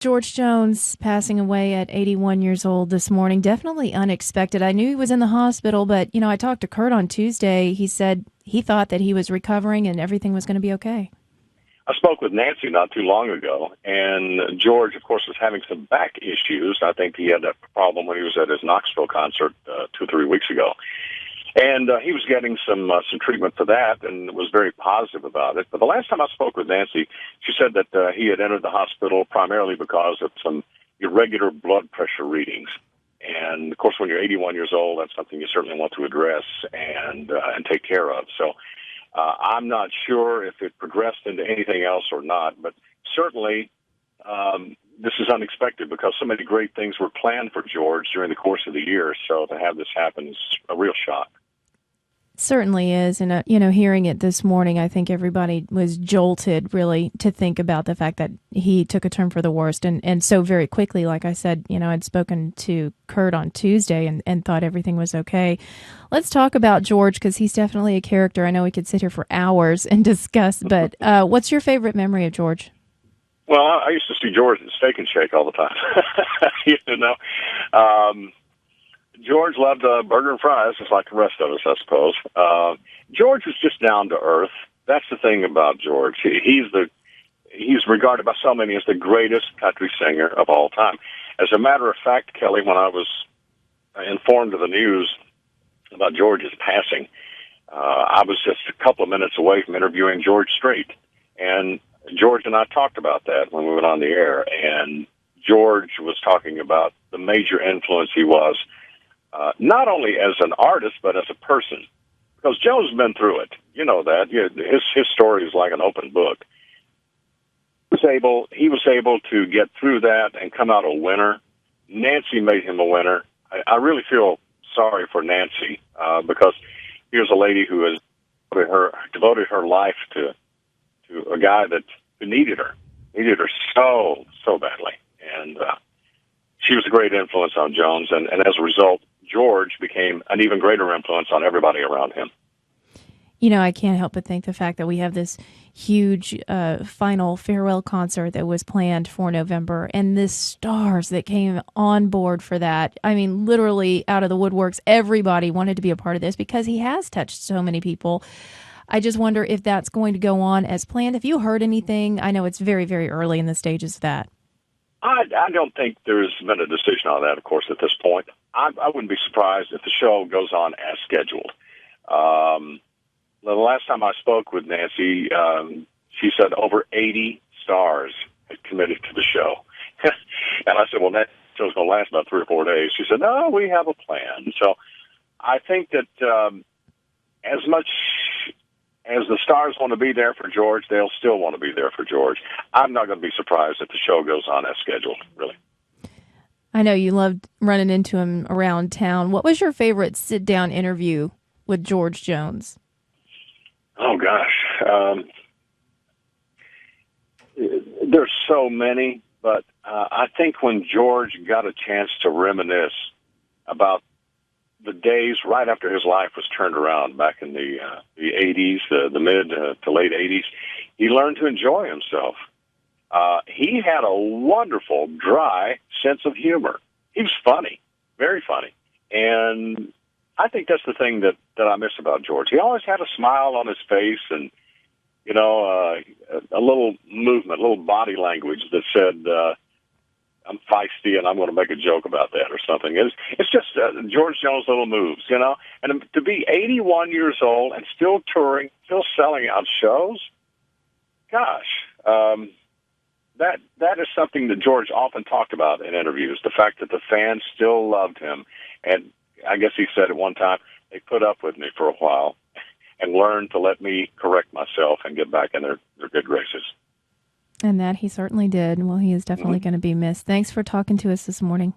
George Jones passing away at 81 years old this morning. Definitely unexpected. I knew he was in the hospital, but, I talked to Kurt on Tuesday. He said he thought that he was recovering and everything was going to be okay. I spoke with Nancy not too long ago, and George, of course, was having some back issues. I think he had that problem when he was at his Knoxville concert 2 or 3 weeks ago. And he was getting some treatment for that and was very positive about it. But the last time I spoke with Nancy, she said that he had entered the hospital primarily because of some irregular blood pressure readings. And, of course, when you're 81 years old, that's something you certainly want to address and take care of. So I'm not sure if it progressed into anything else or not, but certainly this is unexpected because so many great things were planned for George during the course of the year. So to have this happen is a real shock. Certainly is. And, hearing it this morning, I think everybody was jolted, really, to think about the fact that he took a turn for the worst. And so very quickly, like I said, I'd spoken to Kurt on Tuesday and thought everything was okay. Let's talk about George, because he's definitely a character. I know we could sit here for hours and discuss, but what's your favorite memory of George? Well, I used to see George at Steak and Shake all the time. George loved burger and fries, just like the rest of us, I suppose. George was just down to earth. That's the thing about George. He's regarded by so many as the greatest country singer of all time. As a matter of fact, Kelly, when I was informed of the news about George's passing, I was just a couple of minutes away from interviewing George Strait. And George and I talked about that when we went on the air. And George was talking about the major influence he was, not only as an artist, but as a person. Because Joe's been through it. You know that. His story is like an open book. He was able to get through that and come out a winner. Nancy made him a winner. I really feel sorry for Nancy because here's a lady who has devoted her life to a guy who needed her so badly. And she was a great influence on Jones, and as a result, George became an even greater influence on everybody around him. I can't help but think the fact that we have this huge final farewell concert that was planned for November, and the stars that came on board for that. I mean, literally out of the woodworks, everybody wanted to be a part of this because he has touched so many people. I just wonder if that's going to go on as planned. Have you heard anything? I know it's very, very early in the stages of that. I don't think there's been a decision on that, of course, at this point. I wouldn't be surprised if the show goes on as scheduled. The last time I spoke with Nancy, she said over 80 stars had committed to the show. And I said, well, that show's going to last about 3 or 4 days. She said, no, we have a plan. So I think that as much as the stars want to be there for George, they'll still want to be there for George. I'm not going to be surprised if the show goes on as scheduled, really. I know you loved running into him around town. What was your favorite sit-down interview with George Jones? Oh, gosh. There's so many, but I think when George got a chance to reminisce about the days right after his life was turned around back in the 80s, the mid to late 80s, he learned to enjoy himself. He had a wonderful, dry sense of humor. He was funny, very funny. And I think that's the thing that I miss about George. He always had a smile on his face and, a little movement, a little body language that said, I'm feisty and I'm going to make a joke about that or something. It's just George Jones' little moves, And to be 81 years old and still touring, still selling out shows, gosh, that is something that George often talked about in interviews, the fact that the fans still loved him. And I guess he said at one time, they put up with me for a while and learned to let me correct myself and get back in their good graces. And that he certainly did. Well, he is definitely going to be missed. Thanks for talking to us this morning.